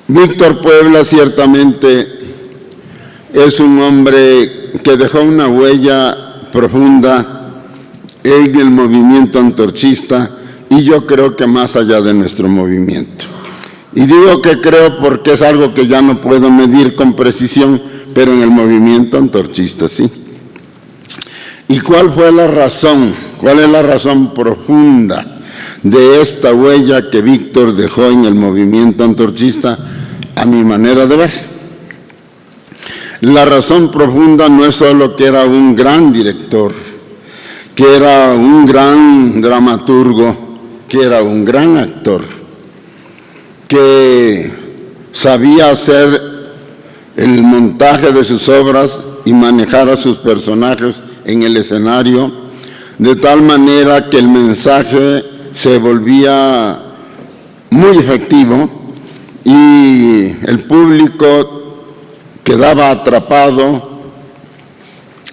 Víctor Puebla ciertamente es un hombre que dejó una huella profunda en el movimiento antorchista y yo creo que más allá de nuestro movimiento. Y digo que creo porque es algo que ya no puedo medir con precisión, pero en el movimiento antorchista sí. ¿Y cuál fue la razón? ¿Cuál es la razón profunda de esta huella que Víctor dejó en el movimiento antorchista, a mi manera de ver? La razón profunda no es solo que era un gran director, que era un gran dramaturgo, que era un gran actor, que sabía hacer el montaje de sus obras y manejar a sus personajes en el escenario, de tal manera que el mensaje se volvía muy efectivo y el público quedaba atrapado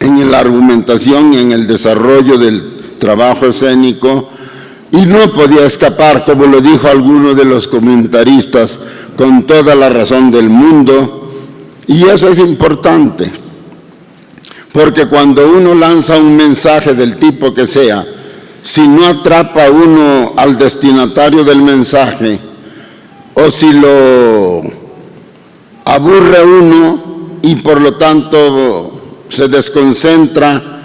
en la argumentación y en el desarrollo del trabajo escénico y no podía escapar, como lo dijo alguno de los comentaristas, con toda la razón del mundo. Y eso es importante, porque cuando uno lanza un mensaje del tipo que sea, si no atrapa uno al destinatario del mensaje, o si lo aburre uno y por lo tanto se desconcentra,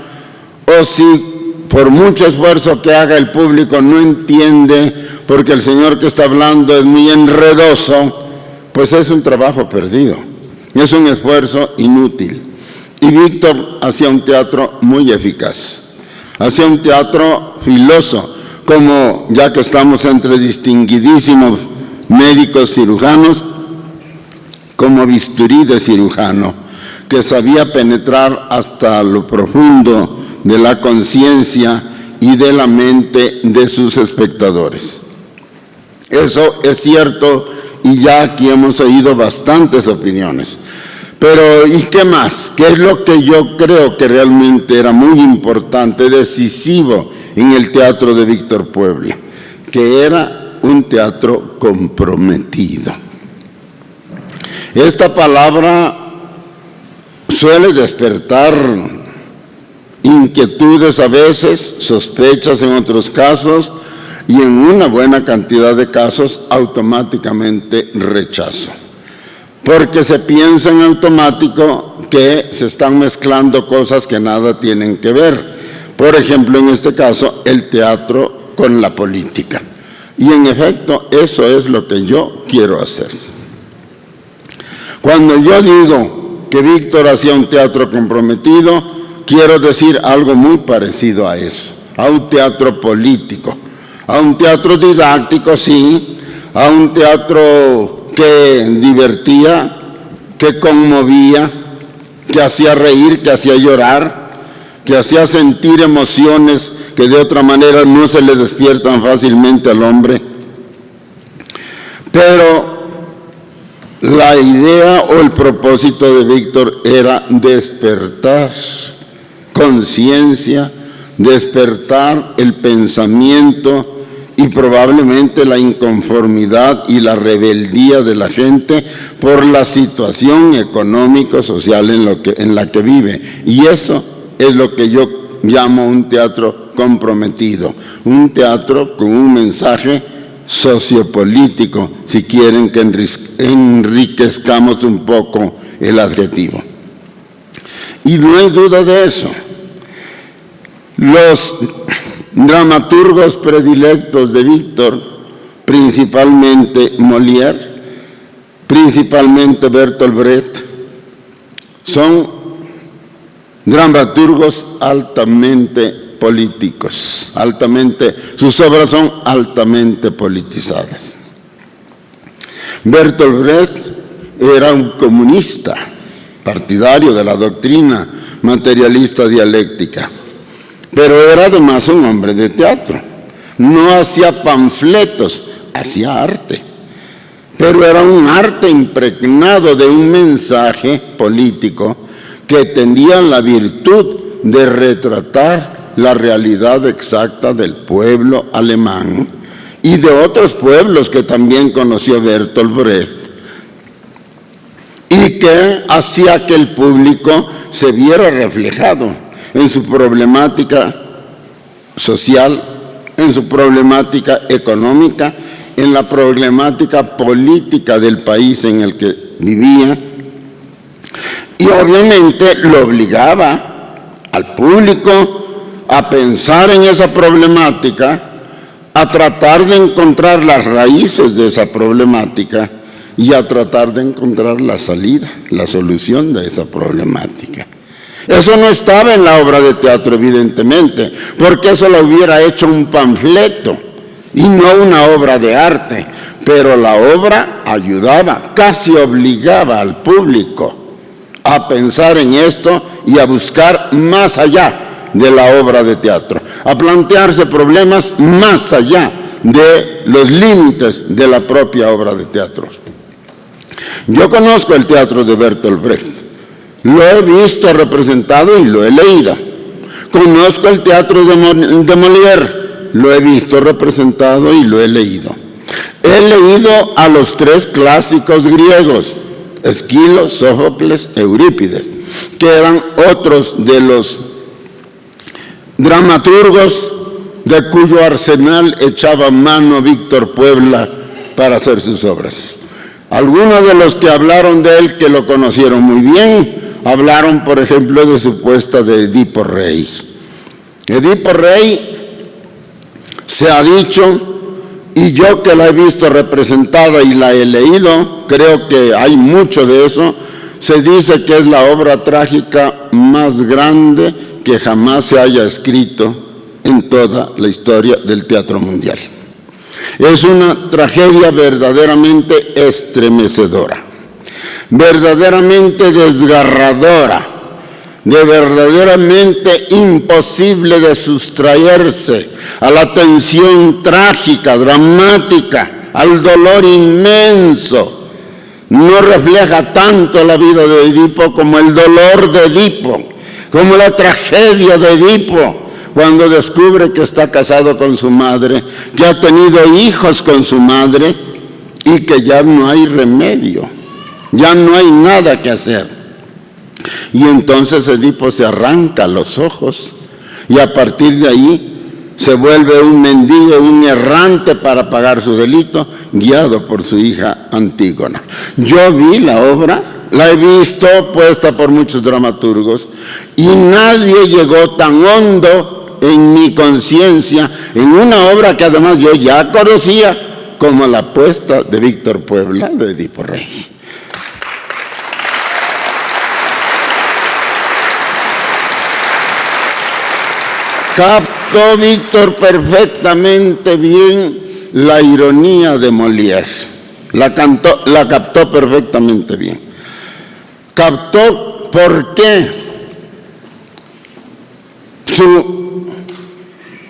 o si por mucho esfuerzo que haga el público no entiende, porque el señor que está hablando es muy enredoso, pues es un trabajo perdido, es un esfuerzo inútil. Y Víctor hacía un teatro muy eficaz, hacía un teatro filoso, como ya que estamos entre distinguidísimos médicos cirujanos, como bisturí de cirujano, que sabía penetrar hasta lo profundo de la conciencia y de la mente de sus espectadores. Eso es cierto y ya aquí hemos oído bastantes opiniones. Pero ¿y qué más? ¿Qué es lo que yo creo que realmente era muy importante, decisivo en el teatro de Víctor Puebla? Que era un teatro comprometido. Esta palabra suele despertar inquietudes a veces, sospechas en otros casos y en una buena cantidad de casos automáticamente rechazo. Porque se piensa en automático que se están mezclando cosas que nada tienen que ver. Por ejemplo, en este caso, el teatro con la política. Y en efecto, eso es lo que yo quiero hacer. Cuando yo digo que Víctor hacía un teatro comprometido, quiero decir algo muy parecido a eso, a un teatro político, a un teatro didáctico, sí, a un teatro que divertía, que conmovía, que hacía reír, que hacía llorar, que hacía sentir emociones que de otra manera no se le despiertan fácilmente al hombre. Pero la idea o el propósito de Víctor era despertar conciencia, despertar el pensamiento y probablemente la inconformidad y la rebeldía de la gente por la situación económico-social en la que vive. Y eso es lo que yo llamo un teatro comprometido, un teatro con un mensaje sociopolítico, si quieren que enriquezcamos un poco el adjetivo. Y no hay duda de eso. Los dramaturgos predilectos de Víctor, principalmente Molière, principalmente Bertolt Brecht, son dramaturgos altamente políticos, sus obras son altamente politizadas. Bertolt Brecht era un comunista, partidario de la doctrina materialista dialéctica, pero era además un hombre de teatro. No hacía panfletos, hacía arte, pero era un arte impregnado de un mensaje político que tenía la virtud de retratar la realidad exacta del pueblo alemán y de otros pueblos que también conoció Bertolt Brecht, y que hacía que el público se viera reflejado en su problemática social, en su problemática económica, en la problemática política del país en el que vivía. Y obviamente lo obligaba al público a pensar en esa problemática, a tratar de encontrar las raíces de esa problemática y a tratar de encontrar la salida, la solución de esa problemática. Eso no estaba en la obra de teatro, evidentemente, porque eso lo hubiera hecho un panfleto y no una obra de arte, pero la obra ayudaba, casi obligaba al público a pensar en esto y a buscar más allá de la obra de teatro, a plantearse problemas más allá de los límites de la propia obra de teatro. Yo conozco el teatro de Bertolt Brecht, lo he visto representado y lo he leído. Conozco el teatro de Molière, lo he visto representado y lo he leído. He leído a los 3 clásicos griegos, Esquilo, Sófocles, Eurípides, que eran otros de los dramaturgos de cuyo arsenal echaba mano Víctor Puebla para hacer sus obras. Algunos de los que hablaron de él, que lo conocieron muy bien, hablaron, por ejemplo, de su puesta de Edipo Rey. Edipo Rey, se ha dicho, y yo que la he visto representada y la he leído, creo que hay mucho de eso, se dice que es la obra trágica más grande que jamás se haya escrito en toda la historia del teatro mundial. Es una tragedia verdaderamente estremecedora, verdaderamente desgarradora, verdaderamente imposible de sustraerse a la tensión trágica, dramática, al dolor inmenso. No refleja tanto la vida de Edipo como el dolor de Edipo, como la tragedia de Edipo, cuando descubre que está casado con su madre, que ha tenido hijos con su madre y que ya no hay remedio, ya no hay nada que hacer. Y entonces Edipo se arranca los ojos y a partir de ahí se vuelve un mendigo, un errante para pagar su delito, guiado por su hija Antígona. Yo vi la obra, la he visto puesta por muchos dramaturgos y nadie llegó tan hondo en mi conciencia en una obra que además yo ya conocía como la puesta de Víctor Puebla de Edipo Rey. Captó Víctor perfectamente bien la ironía de Molière, la captó perfectamente bien. Captó por qué su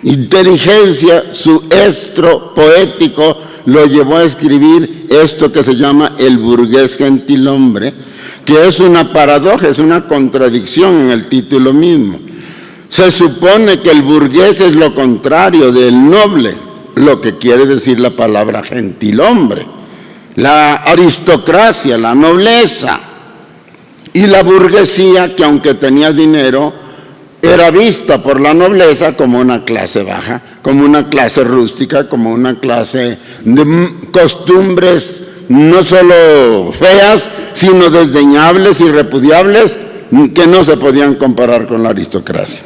inteligencia, su estro poético lo llevó a escribir esto que se llama El burgués gentilhombre, que es una paradoja, es una contradicción en el título mismo. Se supone que el burgués es lo contrario del noble, lo que quiere decir la palabra gentilhombre, la aristocracia, la nobleza, y la burguesía, que aunque tenía dinero, era vista por la nobleza como una clase baja, como una clase rústica, como una clase de costumbres no solo feas, sino desdeñables y repudiables, que no se podían comparar con la aristocracia.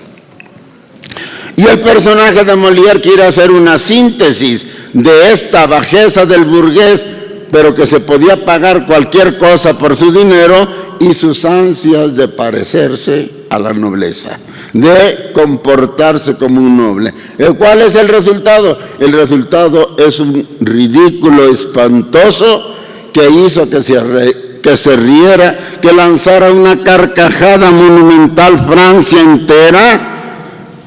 Y el personaje de Molière quiere hacer una síntesis de esta bajeza del burgués, pero que se podía pagar cualquier cosa por su dinero y sus ansias de parecerse a la nobleza, de comportarse como un noble. ¿Cuál es el resultado? El resultado es un ridículo espantoso que hizo que se riera, que lanzara una carcajada monumental Francia entera,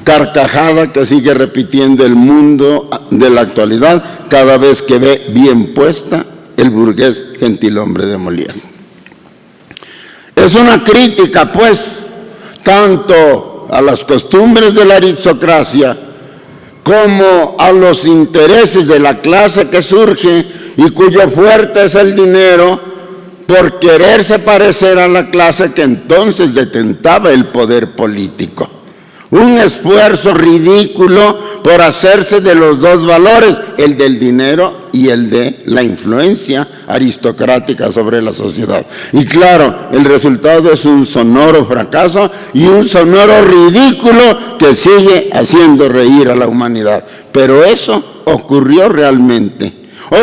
carcajada que sigue repitiendo el mundo de la actualidad cada vez que ve bien puesta El burgués gentilhombre de Molière. Es una crítica, pues, tanto a las costumbres de la aristocracia como a los intereses de la clase que surge y cuyo fuerte es el dinero, por quererse parecer a la clase que entonces detentaba el poder político. Un esfuerzo ridículo por hacerse de los dos valores, el del dinero y el de la influencia aristocrática sobre la sociedad. Y claro, el resultado es un sonoro fracaso y un sonoro ridículo que sigue haciendo reír a la humanidad. Pero eso ocurrió realmente.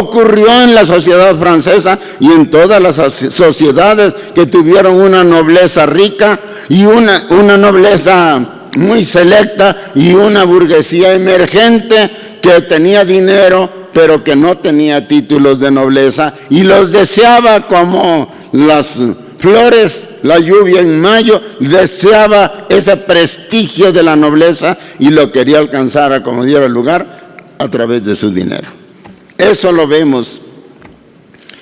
Ocurrió en la sociedad francesa y en todas las sociedades que tuvieron una nobleza rica y una nobleza muy selecta y una burguesía emergente que tenía dinero pero que no tenía títulos de nobleza y los deseaba como las flores, la lluvia en mayo, deseaba ese prestigio de la nobleza y lo quería alcanzar a como diera lugar a través de su dinero. Eso lo vemos.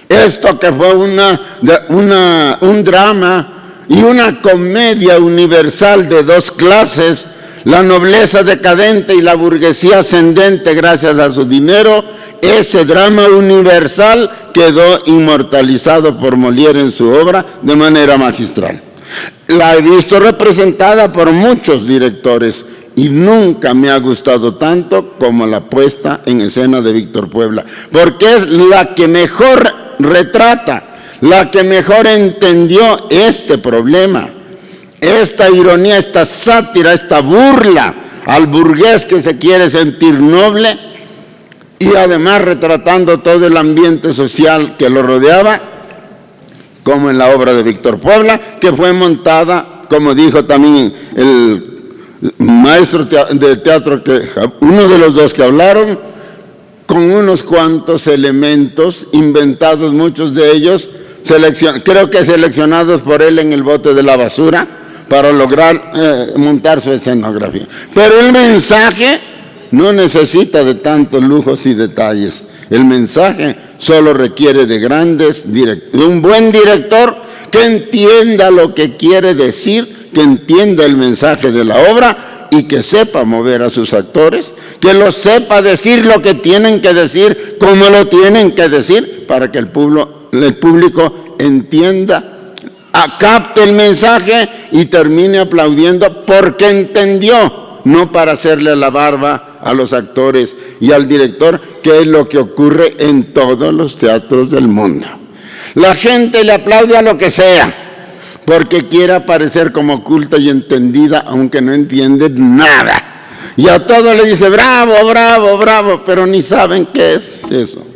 Esto que fue un drama y una comedia universal de dos clases, la nobleza decadente y la burguesía ascendente gracias a su dinero, ese drama universal quedó inmortalizado por Molière en su obra de manera magistral. La he visto representada por muchos directores y nunca me ha gustado tanto como la puesta en escena de Víctor Puebla, porque es la que mejor retrata, la que mejor entendió este problema, esta ironía, esta sátira, esta burla al burgués que se quiere sentir noble y además retratando todo el ambiente social que lo rodeaba, como en la obra de Víctor Puebla, que fue montada, como dijo también el maestro de teatro, uno de los dos que hablaron, con unos cuantos elementos inventados, muchos de ellos creo que seleccionados por él en el bote de la basura para lograr montar su escenografía. Pero el mensaje no necesita de tantos lujos y detalles. El mensaje solo requiere de un buen director que entienda lo que quiere decir, que entienda el mensaje de la obra y que sepa mover a sus actores, que los sepa decir lo que tienen que decir, como lo tienen que decir, para que el público entienda, capte el mensaje y termine aplaudiendo porque entendió, no para hacerle la barba a los actores y al director, que es lo que ocurre en todos los teatros del mundo. La gente le aplaude a lo que sea, porque quiere parecer como culta y entendida, aunque no entiende nada. Y a todo le dice bravo, bravo, bravo, pero ni saben qué es eso.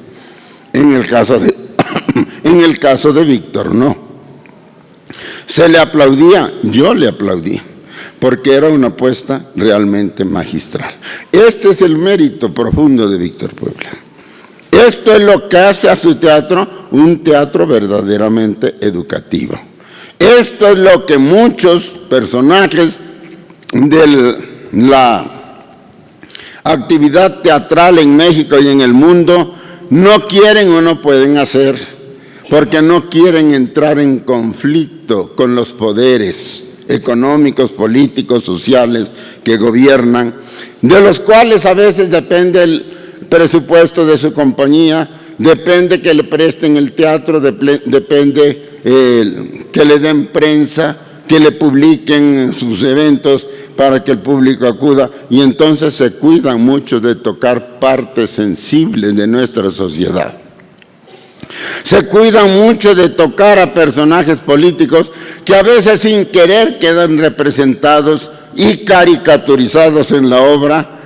En el caso de Víctor, no. Se le aplaudía, yo le aplaudí, porque era una apuesta realmente magistral. Este es el mérito profundo de Víctor Puebla. Esto es lo que hace a su teatro un teatro verdaderamente educativo. Esto es lo que muchos personajes de la actividad teatral en México y en el mundo no quieren o no pueden hacer, porque no quieren entrar en conflicto con los poderes económicos, políticos, sociales que gobiernan, de los cuales a veces depende el presupuesto de su compañía, depende que le presten el teatro, depende que le den prensa, que le publiquen sus eventos para que el público acuda, y entonces se cuidan mucho de tocar partes sensibles de nuestra sociedad. Se cuidan mucho de tocar a personajes políticos que a veces sin querer quedan representados y caricaturizados en la obra,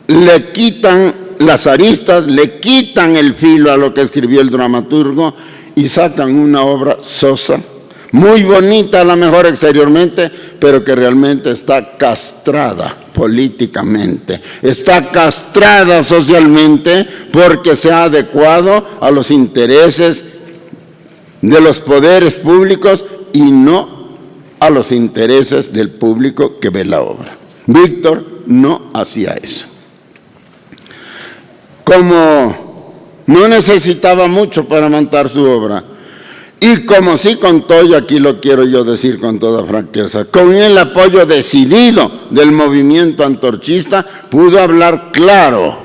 le quitan las aristas, le quitan el filo a lo que escribió el dramaturgo y sacan una obra sosa, muy bonita a lo mejor exteriormente, pero que realmente está castrada políticamente, está castrada socialmente porque se ha adecuado a los intereses de los poderes públicos y no a los intereses del público que ve la obra. Víctor no hacía eso. Como no necesitaba mucho para montar su obra, y como sí contó, y aquí lo quiero yo decir con toda franqueza, con el apoyo decidido del movimiento antorchista, pudo hablar claro,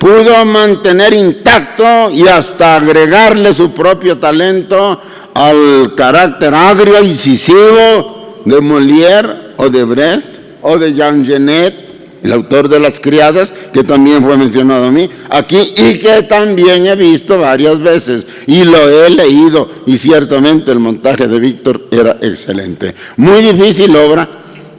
pudo mantener intacto y hasta agregarle su propio talento al carácter agrio, incisivo de Molière o de Brecht o de Jean Genet, el autor de Las Criadas, que también fue mencionado a mí aquí y que también he visto varias veces y lo he leído, y ciertamente el montaje de Víctor era excelente. Muy difícil obra,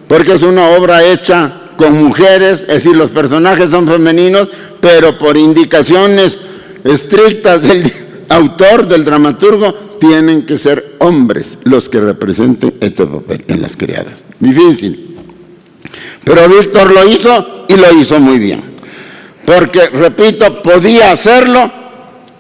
porque es una obra hecha con mujeres, es decir, los personajes son femeninos, pero por indicaciones estrictas del autor, del dramaturgo, tienen que ser hombres los que representen este papel en Las Criadas. Difícil. Pero Víctor lo hizo y lo hizo muy bien. Porque, repito, podía hacerlo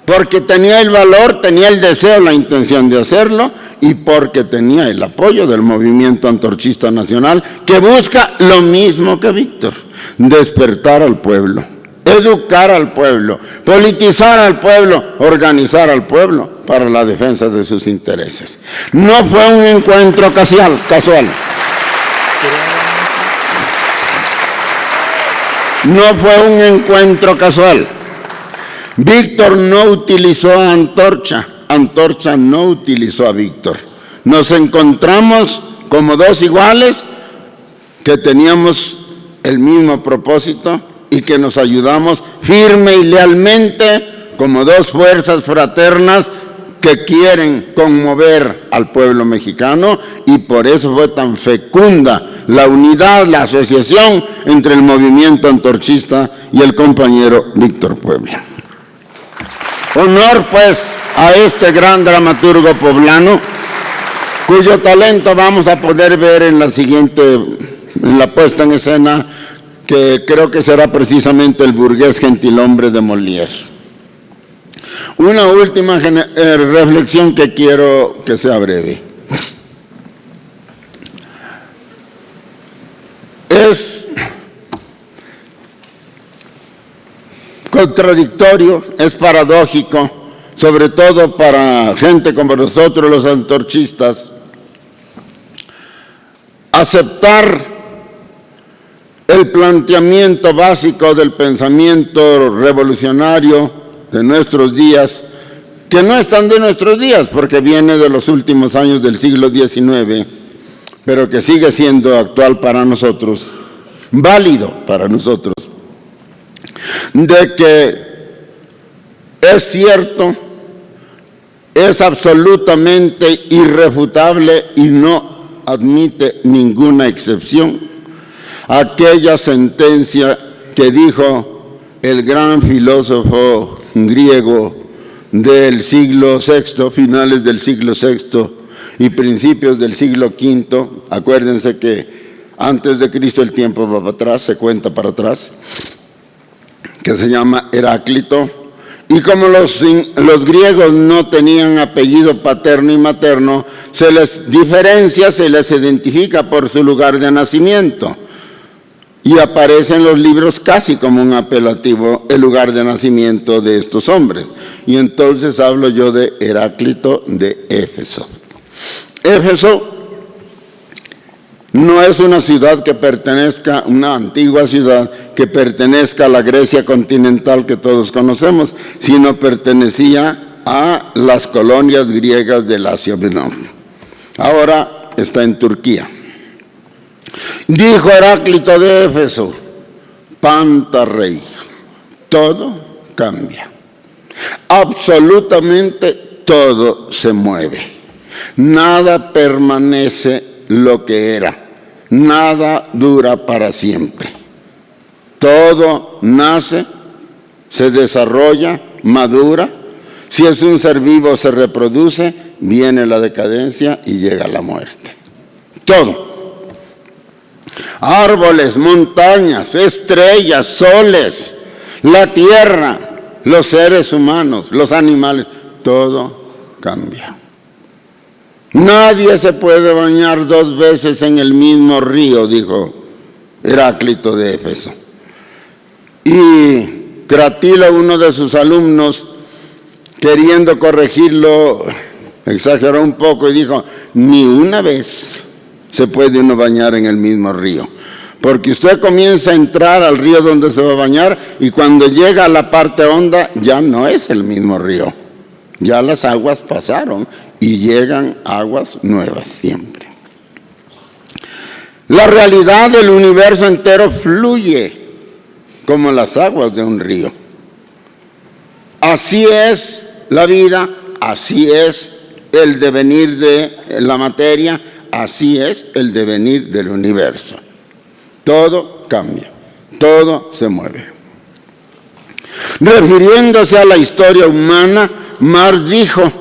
porque tenía el valor, tenía el deseo, la intención de hacerlo y porque tenía el apoyo del movimiento antorchista nacional que busca lo mismo que Víctor: despertar al pueblo, educar al pueblo, politizar al pueblo, organizar al pueblo para la defensa de sus intereses. No fue un encuentro casual. No fue un encuentro casual. Víctor no utilizó a Antorcha, Antorcha no utilizó a Víctor. Nos encontramos como dos iguales que teníamos el mismo propósito y que nos ayudamos firme y lealmente como dos fuerzas fraternas que quieren conmover al pueblo mexicano, y por eso fue tan fecunda la unidad, la asociación entre el movimiento antorchista y el compañero Víctor Puebla. Honor pues a este gran dramaturgo poblano, cuyo talento vamos a poder ver en la siguiente, en la puesta en escena, que creo que será precisamente el burgués gentilhombre de Molière. Una última reflexión que quiero que sea breve. Es contradictorio, es paradójico, sobre todo para gente como nosotros los antorchistas, aceptar el planteamiento básico del pensamiento revolucionario de nuestros días, que no es tan de nuestros días porque viene de los últimos años del siglo XIX, pero que sigue siendo actual para nosotros, válido para nosotros, de que es cierto, es absolutamente irrefutable y no admite ninguna excepción aquella sentencia que dijo el gran filósofo griego del siglo VI, finales del siglo VI y principios del siglo V. Acuérdense que antes de Cristo el tiempo va para atrás, se cuenta para atrás, que se llama Heráclito. Y como los griegos no tenían apellido paterno y materno, se les diferencia, se les identifica por su lugar de nacimiento. Y aparece en los libros casi como un apelativo el lugar de nacimiento de estos hombres. Y entonces hablo yo de Heráclito de Éfeso. Éfeso no es una ciudad que pertenezca, una antigua ciudad que pertenezca a la Grecia continental que todos conocemos, sino pertenecía a las colonias griegas del Asia Menor. Ahora está en Turquía. Dijo Heráclito de Éfeso: Panta rey, todo cambia, absolutamente todo se mueve, nada permanece lo que era, nada dura para siempre, todo nace, se desarrolla, madura, si es un ser vivo se reproduce, viene la decadencia y llega la muerte, todo. Árboles, montañas, estrellas, soles, la tierra, los seres humanos, los animales, todo cambia. Nadie se puede bañar dos veces en el mismo río, dijo Heráclito de Éfeso. Y Cratilo, uno de sus alumnos, queriendo corregirlo, exageró un poco y dijo: ni una vez se puede uno bañar en el mismo río, Porque usted comienza a entrar al río donde se va a bañar y cuando llega a la parte honda ya no es el mismo río. Ya las aguas pasaron y llegan aguas nuevas siempre. La realidad del universo entero fluye como las aguas de un río. Así es la vida, así es el devenir de la materia, así es el devenir del universo. Todo cambia, todo se mueve. Refiriéndose a la historia humana, Marx dijo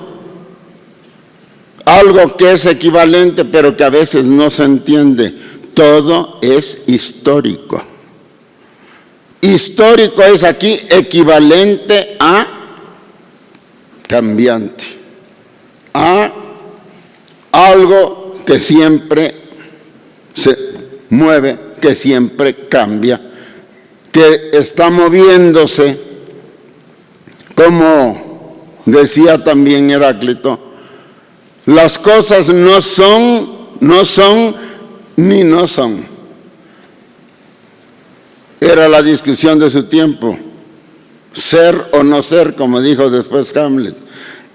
algo que es equivalente, pero que a veces no se entiende. Todo es histórico. Histórico es aquí equivalente a cambiante, a algo que siempre se mueve, que siempre cambia, que está moviéndose, como decía también Heráclito, las cosas no son ni no son. Era la discusión de su tiempo, ser o no ser, como dijo después Hamlet.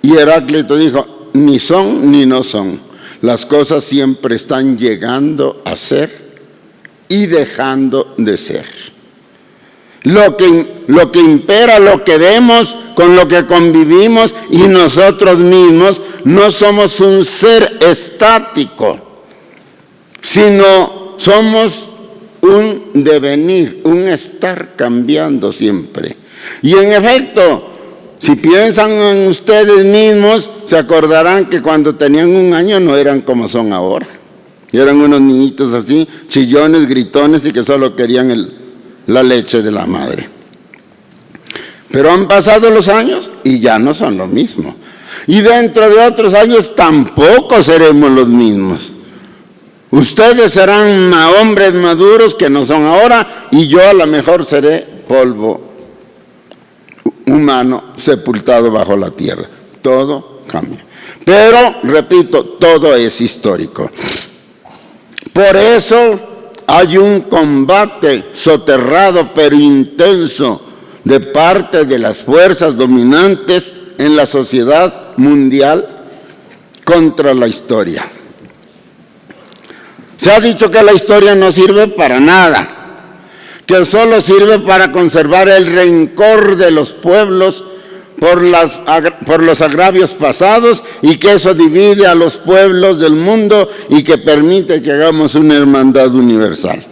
Y Heráclito dijo, ni son ni no son. Las cosas siempre están llegando a ser y dejando de ser. Lo que impera, lo que vemos, con lo que convivimos y nosotros mismos, no somos un ser estático, sino somos un devenir, un estar cambiando siempre. Y en efecto, si piensan en ustedes mismos, se acordarán que cuando tenían 1 año no eran como son ahora. Eran unos niñitos así, chillones, gritones y que solo querían la leche de la madre. Pero han pasado los años y ya no son lo mismo. Y dentro de otros años tampoco seremos los mismos. Ustedes serán hombres maduros que no son ahora y yo a lo mejor seré polvo humano sepultado bajo la tierra. Todo cambia. Pero, repito, todo es histórico. Por eso hay un combate soterrado pero intenso de parte de las fuerzas dominantes en la sociedad mundial contra la historia. Se ha dicho que la historia no sirve para nada, que solo sirve para conservar el rencor de los pueblos por los agravios pasados y que eso divide a los pueblos del mundo y que permite que hagamos una hermandad universal.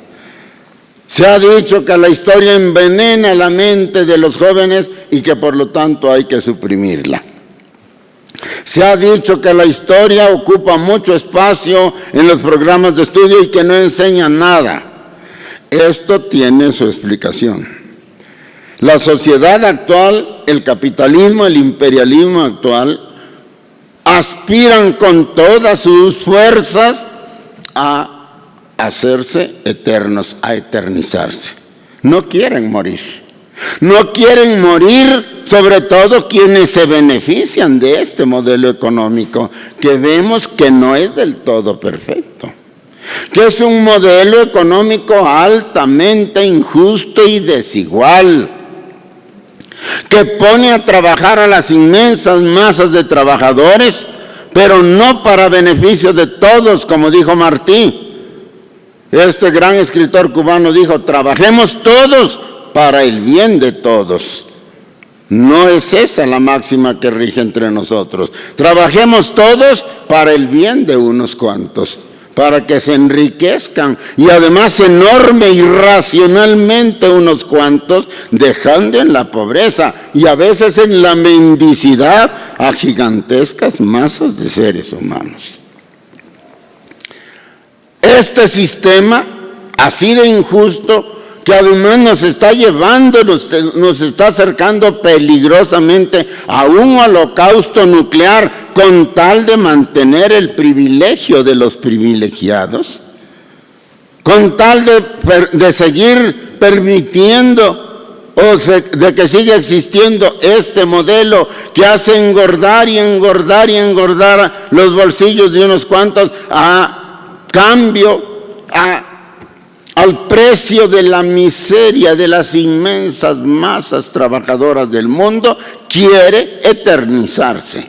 Se ha dicho que la historia envenena la mente de los jóvenes y que por lo tanto hay que suprimirla. Se ha dicho que la historia ocupa mucho espacio en los programas de estudio y que no enseña nada. Esto tiene su explicación. La sociedad actual, el capitalismo, el imperialismo actual, aspiran con todas sus fuerzas a hacerse eternos, a eternizarse. No quieren morir. No quieren morir, sobre todo quienes se benefician de este modelo económico, que vemos que no es del todo perfecto, que es un modelo económico altamente injusto y desigual, que pone a trabajar a las inmensas masas de trabajadores, pero no para beneficio de todos, como dijo Martí. Este gran escritor cubano dijo, trabajemos todos para el bien de todos. No es esa la máxima que rige entre nosotros. Trabajemos todos para el bien de unos cuantos, para que se enriquezcan y además enorme y racionalmente unos cuantos, dejando en la pobreza y a veces en la mendicidad a gigantescas masas de seres humanos. Este sistema, así de injusto, que además nos está llevando, nos está acercando peligrosamente a un holocausto nuclear con tal de mantener el privilegio de los privilegiados, con tal de seguir permitiendo de que siga existiendo este modelo que hace engordar y engordar y engordar los bolsillos de unos cuantos a cambio, a al precio de la miseria de las inmensas masas trabajadoras del mundo, quiere eternizarse,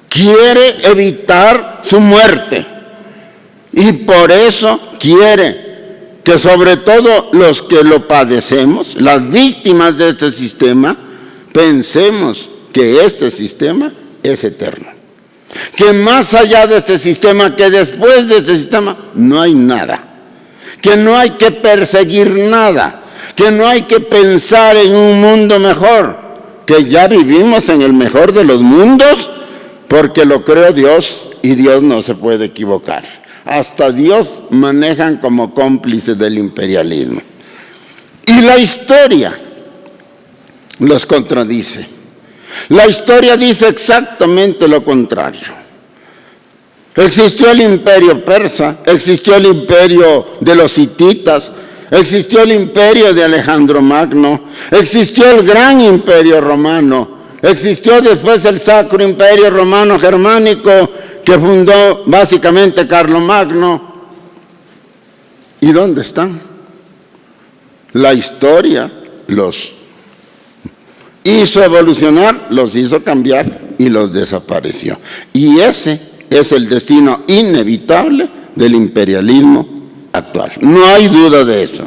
quiere evitar su muerte. Y por eso quiere que sobre todo los que lo padecemos, las víctimas de este sistema, pensemos que este sistema es eterno. Que más allá de este sistema, que después de este sistema, no hay nada. Que no hay que perseguir nada. Que no hay que pensar en un mundo mejor. Que ya vivimos en el mejor de los mundos, porque lo creó Dios y Dios no se puede equivocar. Hasta Dios manejan como cómplices del imperialismo. Y la historia los contradice. La historia dice exactamente lo contrario. Existió el imperio persa, existió el imperio de los hititas, existió el imperio de Alejandro Magno, existió el gran imperio romano, existió después el Sacro Imperio Romano Germánico, que fundó básicamente Carlomagno. ¿Y dónde están? La historia los hizo evolucionar, los hizo cambiar y los desapareció. Y ese es el destino inevitable del imperialismo actual. No hay duda de eso.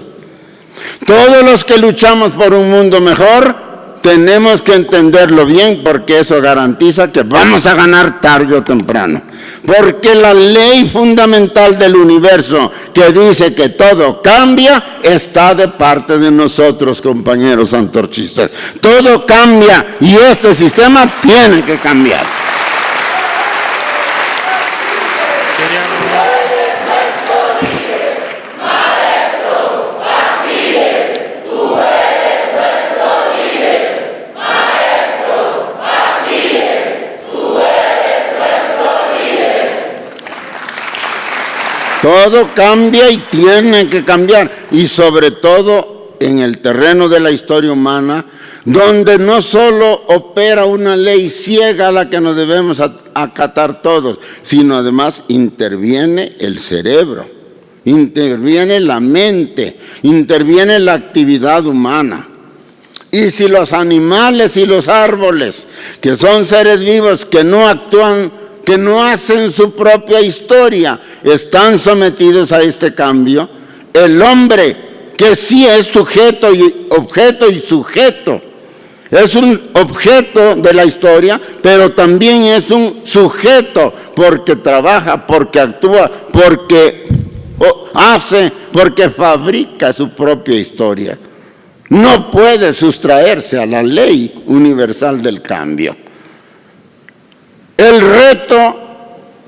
Todos los que luchamos por un mundo mejor tenemos que entenderlo bien, porque eso garantiza que vamos a ganar tarde o temprano. Porque la ley fundamental del universo, que dice que todo cambia, está de parte de nosotros, compañeros antorchistas. Todo cambia y este sistema tiene que cambiar. Todo cambia y tiene que cambiar, y sobre todo en el terreno de la historia humana, donde no solo opera una ley ciega a la que nos debemos acatar todos, sino además interviene el cerebro, interviene la mente, interviene la actividad humana. Y si los animales y los árboles, que son seres vivos que no actúan, que no hacen su propia historia, están sometidos a este cambio, el hombre, que sí es sujeto y objeto y sujeto, es un objeto de la historia, pero también es un sujeto, porque trabaja, porque actúa, porque hace, porque fabrica su propia historia. No puede sustraerse a la ley universal del cambio. El reto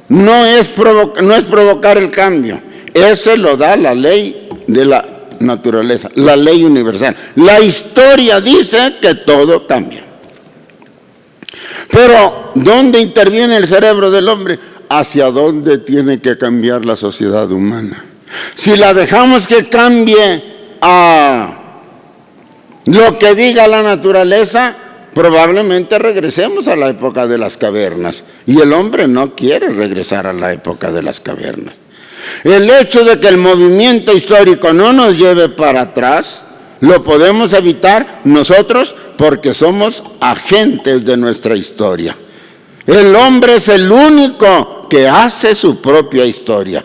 no es provocar el cambio. Ese lo da la ley de la naturaleza, la ley universal. La historia dice que todo cambia. Pero, ¿dónde interviene el cerebro del hombre? ¿Hacia dónde tiene que cambiar la sociedad humana? Si la dejamos que cambie a lo que diga la naturaleza, probablemente regresemos a la época de las cavernas. Y el hombre no quiere regresar a la época de las cavernas. El hecho de que el movimiento histórico no nos lleve para atrás, lo podemos evitar nosotros porque somos agentes de nuestra historia. El hombre es el único que hace su propia historia.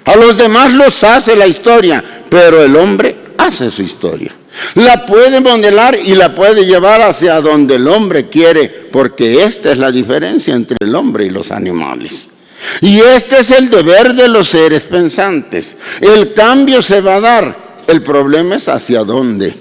A los demás los hace la historia, pero el hombre hace su historia. La puede modelar y la puede llevar hacia donde el hombre quiere, porque esta es la diferencia entre el hombre y los animales. Y este es el deber de los seres pensantes. El cambio se va a dar, el problema es hacia dónde.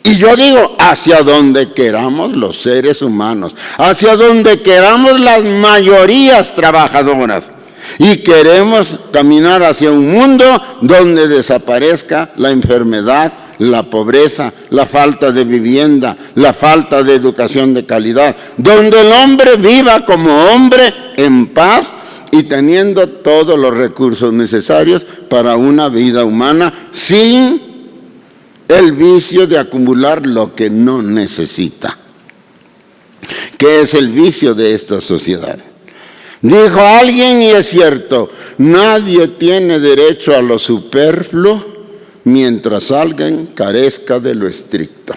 Y yo digo, hacia donde queramos los seres humanos, hacia donde queramos las mayorías trabajadoras. Y queremos caminar hacia un mundo donde desaparezca la enfermedad, la pobreza, la falta de vivienda, la falta de educación de calidad, donde el hombre viva como hombre en paz y teniendo todos los recursos necesarios para una vida humana sin el vicio de acumular lo que no necesita, que es el vicio de esta sociedad. Dijo alguien, y es cierto, nadie tiene derecho a lo superfluo mientras alguien carezca de lo estricto.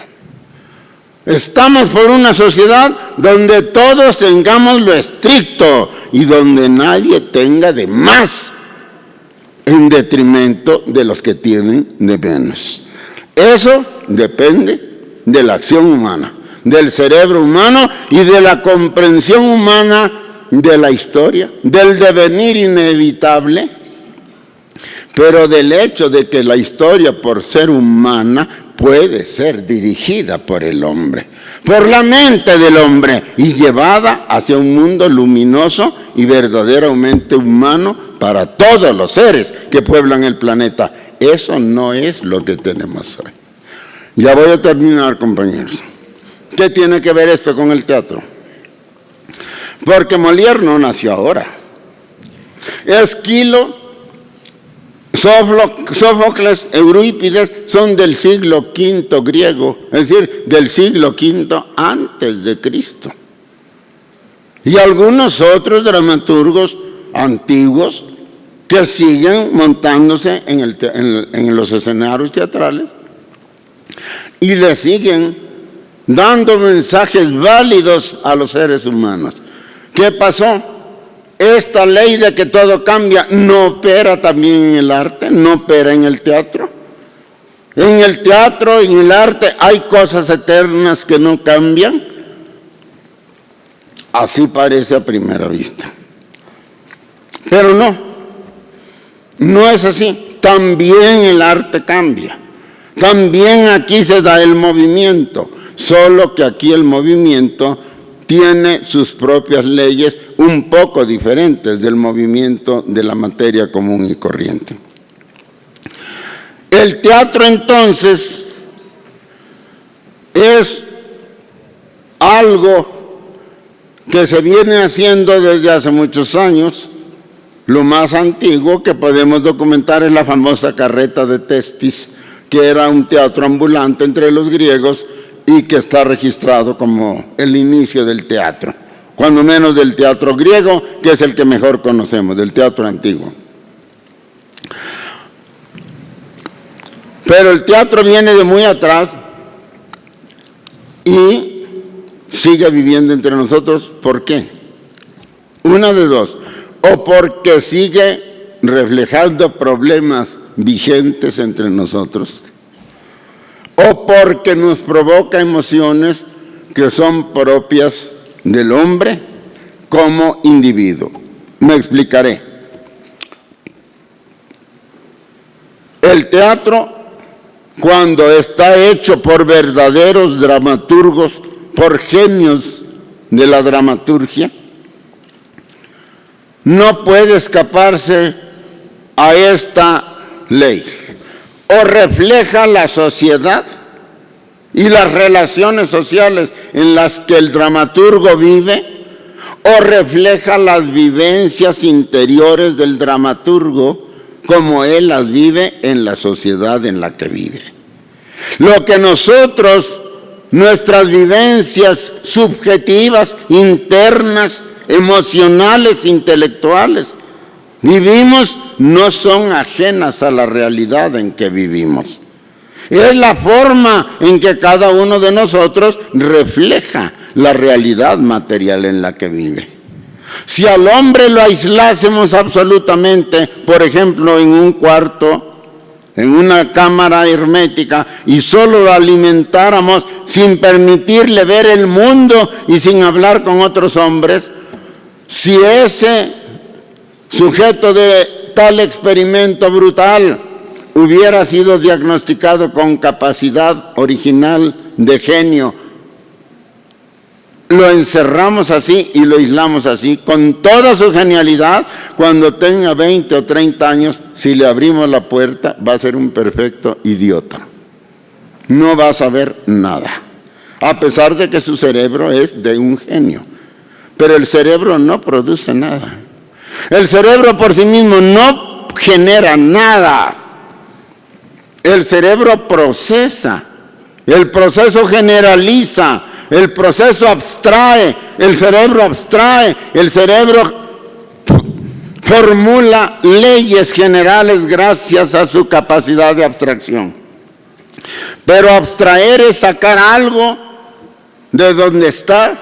Estamos por una sociedad donde todos tengamos lo estricto y donde nadie tenga de más en detrimento de los que tienen de menos. Eso depende de la acción humana, del cerebro humano y de la comprensión humana de la historia, del devenir inevitable, pero del hecho de que la historia, por ser humana, puede ser dirigida por el hombre, por la mente del hombre y llevada hacia un mundo luminoso y verdaderamente humano para todos los seres que pueblan el planeta. Eso no es lo que tenemos hoy. Ya voy a terminar, compañeros. ¿Qué tiene que ver esto con el teatro? Porque Molière no nació ahora. Esquilo, Sófocles, Eurípides son del siglo V griego, es decir, del siglo V antes de Cristo. Y algunos otros dramaturgos antiguos que siguen montándose en los escenarios teatrales y le siguen dando mensajes válidos a los seres humanos. ¿Qué pasó? Esta ley de que todo cambia no opera también en el arte, no opera en el teatro. En el teatro, en el arte, hay cosas eternas que no cambian. Así parece a primera vista. Pero no es así. También el arte cambia. También aquí se da el movimiento, solo que aquí el movimiento tiene sus propias leyes un poco diferentes del movimiento de la materia común y corriente. El teatro entonces es algo que se viene haciendo desde hace muchos años. Lo más antiguo que podemos documentar es la famosa carreta de Tespis, que era un teatro ambulante entre los griegos y que está registrado como el inicio del teatro, cuando menos del teatro griego, que es el que mejor conocemos, del teatro antiguo. Pero el teatro viene de muy atrás y sigue viviendo entre nosotros. ¿Por qué? Una de dos: o porque sigue reflejando problemas vigentes entre nosotros, o porque nos provoca emociones que son propias del hombre como individuo. Me explicaré. El teatro, cuando está hecho por verdaderos dramaturgos, por genios de la dramaturgia, no puede escaparse a esta ley. O refleja la sociedad y las relaciones sociales en las que el dramaturgo vive, o refleja las vivencias interiores del dramaturgo como él las vive en la sociedad en la que vive. Lo que nosotros, nuestras vivencias subjetivas, internas, emocionales, intelectuales, vivimos, no son ajenas a la realidad en que vivimos. Es la forma en que cada uno de nosotros refleja la realidad material en la que vive. Si al hombre lo aislásemos absolutamente, por ejemplo, en un cuarto, en una cámara hermética, y solo lo alimentáramos sin permitirle ver el mundo y sin hablar con otros hombres, si ese sujeto de tal experimento brutal hubiera sido diagnosticado con capacidad original de genio, lo encerramos así y lo aislamos así, con toda su genialidad. Cuando tenga 20 o 30 años, si le abrimos la puerta, va a ser un perfecto idiota. No va a saber nada, a pesar de que su cerebro es de un genio. Pero el cerebro no produce nada. El cerebro por sí mismo no genera nada. El cerebro procesa. El proceso generaliza. El proceso abstrae. El cerebro abstrae. El cerebro formula leyes generales gracias a su capacidad de abstracción. Pero abstraer es sacar algo de donde está,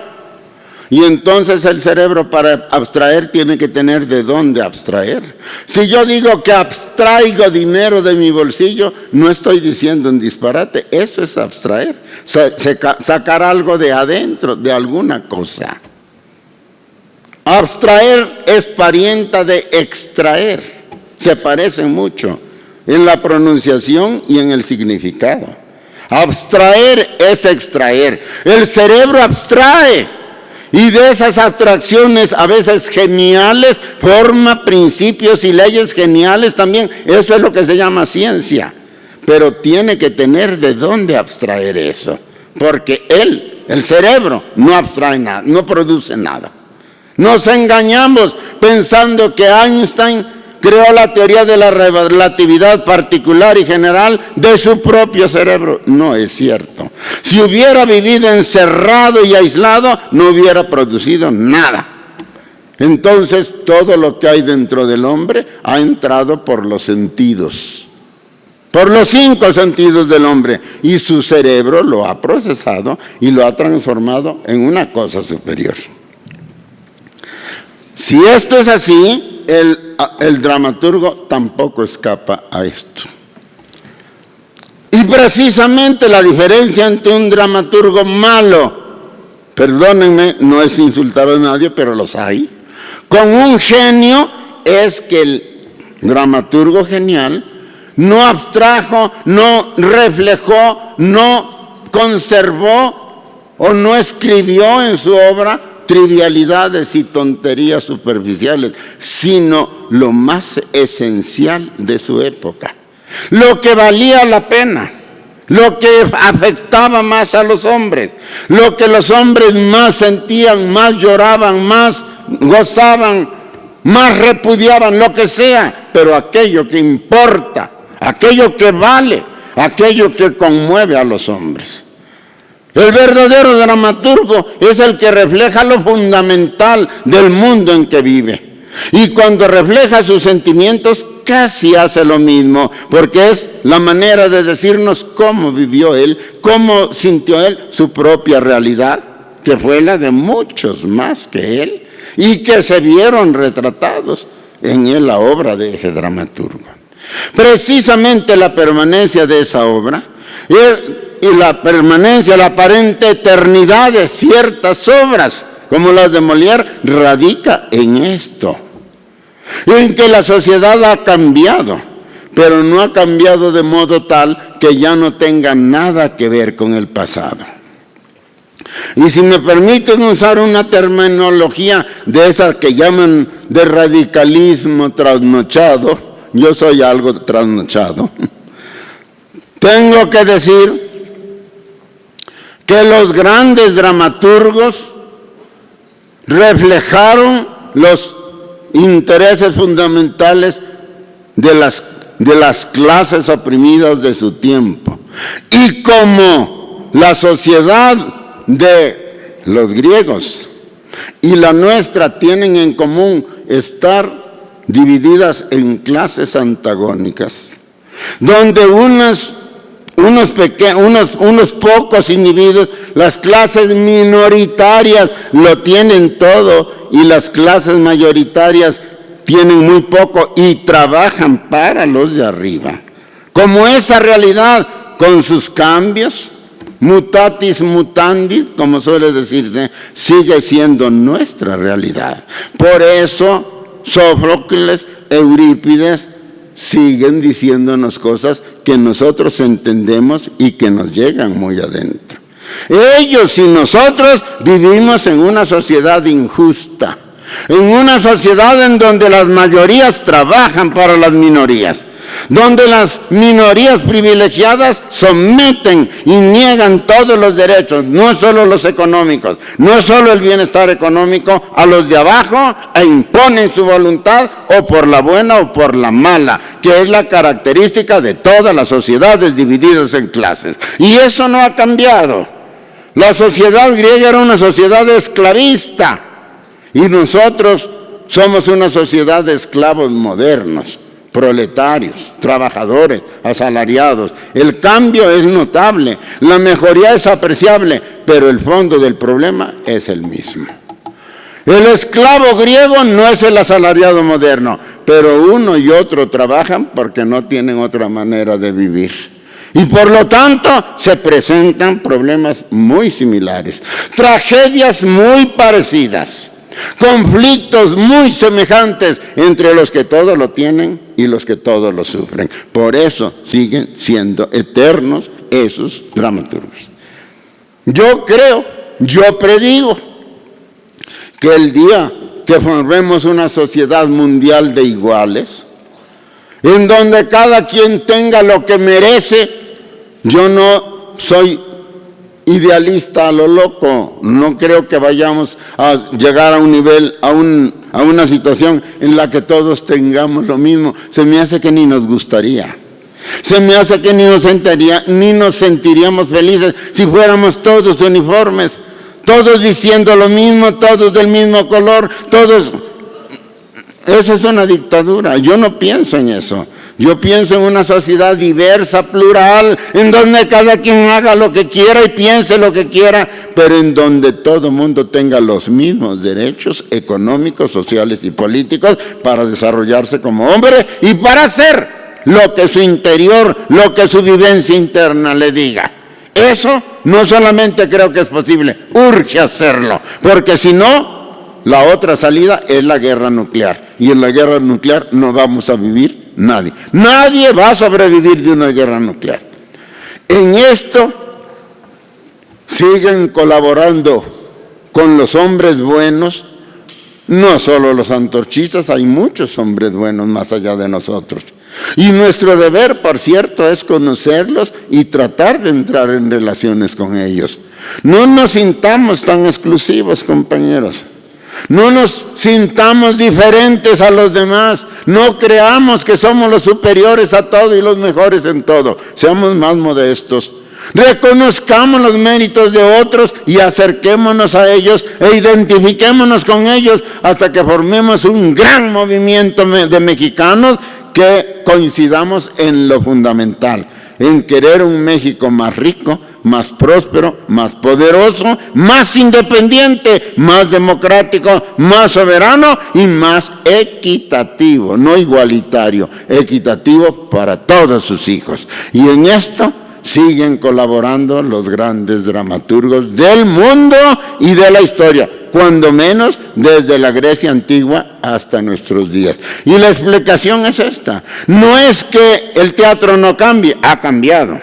y entonces el cerebro para abstraer tiene que tener de dónde abstraer. Si yo digo que abstraigo dinero de mi bolsillo, no estoy diciendo un disparate, eso es abstraer, sacar algo de adentro, de alguna cosa. Abstraer es parienta de extraer, se parecen mucho en la pronunciación y en el significado. Abstraer es extraer. El cerebro abstrae. Y de esas abstracciones, a veces geniales, forma principios y leyes geniales también. Eso es lo que se llama ciencia. Pero tiene que tener de dónde abstraer eso. Porque el cerebro, no abstrae nada, no produce nada. Nos engañamos pensando que Einstein creó la teoría de la relatividad particular y general de su propio cerebro. No es cierto. Si hubiera vivido encerrado y aislado, no hubiera producido nada. Entonces, todo lo que hay dentro del hombre ha entrado por los sentidos, por los 5 sentidos del hombre, y su cerebro lo ha procesado y lo ha transformado en una cosa superior. Si esto es así, el dramaturgo tampoco escapa a esto. Y precisamente la diferencia entre un dramaturgo malo, perdónenme, no es insultar a nadie, pero los hay, con un genio, es que el dramaturgo genial no abstrajo, no reflejó, no conservó o no escribió en su obra trivialidades y tonterías superficiales, sino lo más esencial de su época, lo que valía la pena, lo que afectaba más a los hombres, lo que los hombres más sentían, más lloraban, más gozaban, más repudiaban, lo que sea, pero aquello que importa, aquello que vale, aquello que conmueve a los hombres. El verdadero dramaturgo es el que refleja lo fundamental del mundo en que vive. Y cuando refleja sus sentimientos, casi hace lo mismo, porque es la manera de decirnos cómo vivió él, cómo sintió él su propia realidad, que fue la de muchos más que él, y que se vieron retratados en la obra de ese dramaturgo. Precisamente la permanencia de esa obra y la permanencia, la aparente eternidad de ciertas obras, como las de Molière, radica en esto, en que la sociedad ha cambiado, pero no ha cambiado de modo tal que ya no tenga nada que ver con el pasado. Y si me permiten usar una terminología de esas que llaman de radicalismo trasnochado, yo soy algo trasnochado, tengo que decir que los grandes dramaturgos reflejaron los intereses fundamentales de las clases oprimidas de su tiempo. Y como la sociedad de los griegos y la nuestra tienen en común estar divididas en clases antagónicas, donde unos pocos individuos, las clases minoritarias lo tienen todo y las clases mayoritarias tienen muy poco y trabajan para los de arriba. Como esa realidad con sus cambios, mutatis mutandis, como suele decirse, sigue siendo nuestra realidad. Por eso Sófocles, Eurípides siguen diciéndonos cosas que nosotros entendemos y que nos llegan muy adentro. Ellos y nosotros vivimos en una sociedad injusta, en una sociedad en donde las mayorías trabajan para las minorías, donde las minorías privilegiadas someten y niegan todos los derechos, no solo los económicos, no solo el bienestar económico, a los de abajo, e imponen su voluntad o por la buena o por la mala, que es la característica de todas las sociedades divididas en clases. Y eso no ha cambiado. La sociedad griega era una sociedad esclavista y nosotros somos una sociedad de esclavos modernos, proletarios, trabajadores, asalariados. El cambio es notable, la mejoría es apreciable, pero el fondo del problema es el mismo. El esclavo griego no es el asalariado moderno, pero uno y otro trabajan porque no tienen otra manera de vivir. Y por lo tanto se presentan problemas muy similares, tragedias muy parecidas, conflictos muy semejantes entre los que todo lo tienen y los que todo lo sufren. Por eso siguen siendo eternos esos dramaturgos. Yo predigo que el día que formemos una sociedad mundial de iguales, en donde cada quien tenga lo que merece, yo no soy idealista a lo loco, no creo que vayamos a llegar a un nivel, a una situación en la que todos tengamos lo mismo. Se me hace que ni nos gustaría. Se me hace que ni nos sentiríamos felices si fuéramos todos uniformes, todos diciendo lo mismo, todos del mismo color, todos. Eso es una dictadura. Yo no pienso en eso. Yo pienso en una sociedad diversa, plural, en donde cada quien haga lo que quiera y piense lo que quiera, pero en donde todo mundo tenga los mismos derechos económicos, sociales y políticos para desarrollarse como hombre y para hacer lo que su interior, lo que su vivencia interna le diga. Eso no solamente creo que es posible, urge hacerlo, porque si no, la otra salida es la guerra nuclear. Y en la guerra nuclear no vamos a vivir nadie. Nadie va a sobrevivir de una guerra nuclear. En esto siguen colaborando con los hombres buenos, no solo los antorchistas, hay muchos hombres buenos más allá de nosotros. Y nuestro deber, por cierto, es conocerlos y tratar de entrar en relaciones con ellos. No nos sintamos tan exclusivos, compañeros. No nos sintamos diferentes a los demás. No creamos que somos los superiores a todo y los mejores en todo. Seamos más modestos. Reconozcamos los méritos de otros y acerquémonos a ellos e identifiquémonos con ellos hasta que formemos un gran movimiento de mexicanos que coincidamos en lo fundamental, en querer un México más rico, más próspero, más poderoso, más independiente, más democrático, más soberano y más equitativo, no igualitario, equitativo para todos sus hijos. Y en esto siguen colaborando los grandes dramaturgos del mundo y de la historia, cuando menos desde la Grecia antigua hasta nuestros días. Y la explicación es esta: no es que el teatro no cambie, ha cambiado,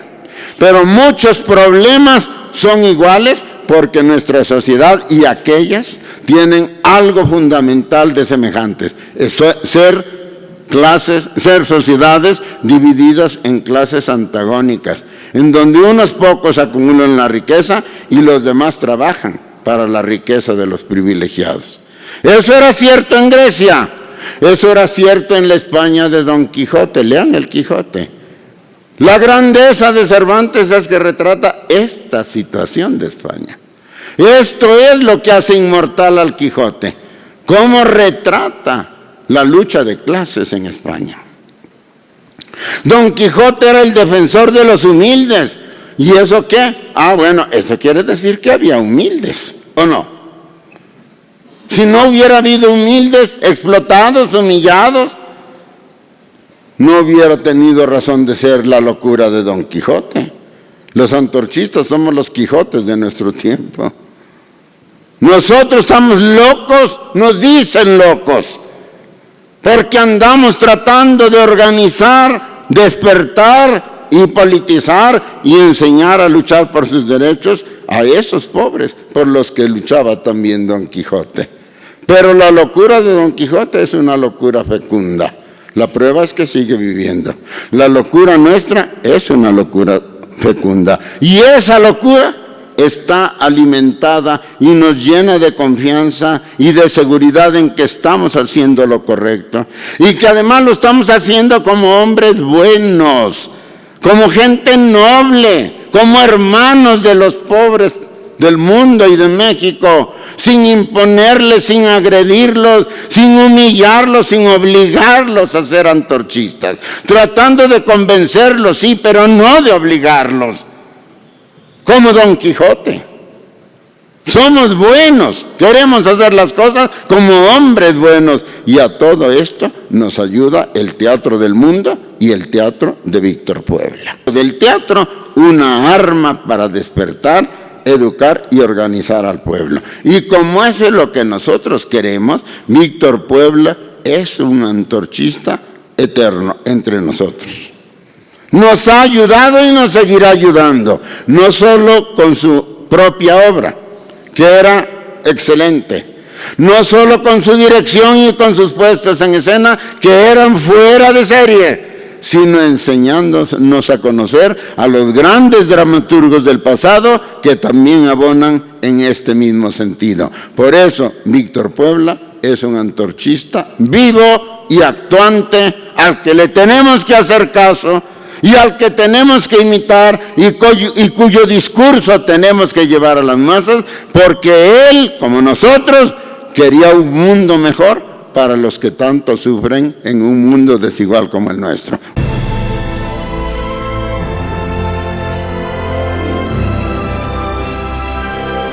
pero muchos problemas son iguales porque nuestra sociedad y aquellas tienen algo fundamental de semejantes: ser sociedades divididas en clases antagónicas, en donde unos pocos acumulan la riqueza y los demás trabajan para la riqueza de los privilegiados. Eso era cierto en Grecia, eso era cierto en la España de Don Quijote. Lean el Quijote. La grandeza de Cervantes es que retrata esta situación de España. Esto es lo que hace inmortal al Quijote, cómo retrata la lucha de clases en España. Don Quijote era el defensor de los humildes. ¿Y eso qué? Bueno, eso quiere decir que había humildes, ¿o no? Si no hubiera habido humildes, explotados, humillados, no hubiera tenido razón de ser la locura de Don Quijote. Los antorchistas somos los Quijotes de nuestro tiempo. Nosotros estamos locos, nos dicen locos, porque andamos tratando de organizar, despertar y politizar y enseñar a luchar por sus derechos a esos pobres por los que luchaba también Don Quijote. Pero la locura de Don Quijote es una locura fecunda. La prueba es que sigue viviendo. La locura nuestra es una locura fecunda. Y esa locura está alimentada y nos llena de confianza y de seguridad en que estamos haciendo lo correcto. Y que además lo estamos haciendo como hombres buenos, como gente noble, como hermanos de los pobres del mundo y de México, sin imponerles, sin agredirlos, sin humillarlos, sin obligarlos a ser antorchistas, tratando de convencerlos, sí, pero no de obligarlos, como Don Quijote. Somos buenos, queremos hacer las cosas como hombres buenos, y a todo esto nos ayuda el Teatro del Mundo y el Teatro de Víctor Puebla. Del teatro, una arma para despertar, educar y organizar al pueblo. Y como eso es lo que nosotros queremos, Víctor Puebla es un antorchista eterno entre nosotros. Nos ha ayudado y nos seguirá ayudando, no solo con su propia obra, que era excelente, no solo con su dirección y con sus puestas en escena, que eran fuera de serie, sino enseñándonos a conocer a los grandes dramaturgos del pasado que también abonan en este mismo sentido. Por eso, Víctor Puebla es un antorchista vivo y actuante al que le tenemos que hacer caso y al que tenemos que imitar y cuyo discurso tenemos que llevar a las masas, porque él, como nosotros, quería un mundo mejor para los que tanto sufren en un mundo desigual como el nuestro.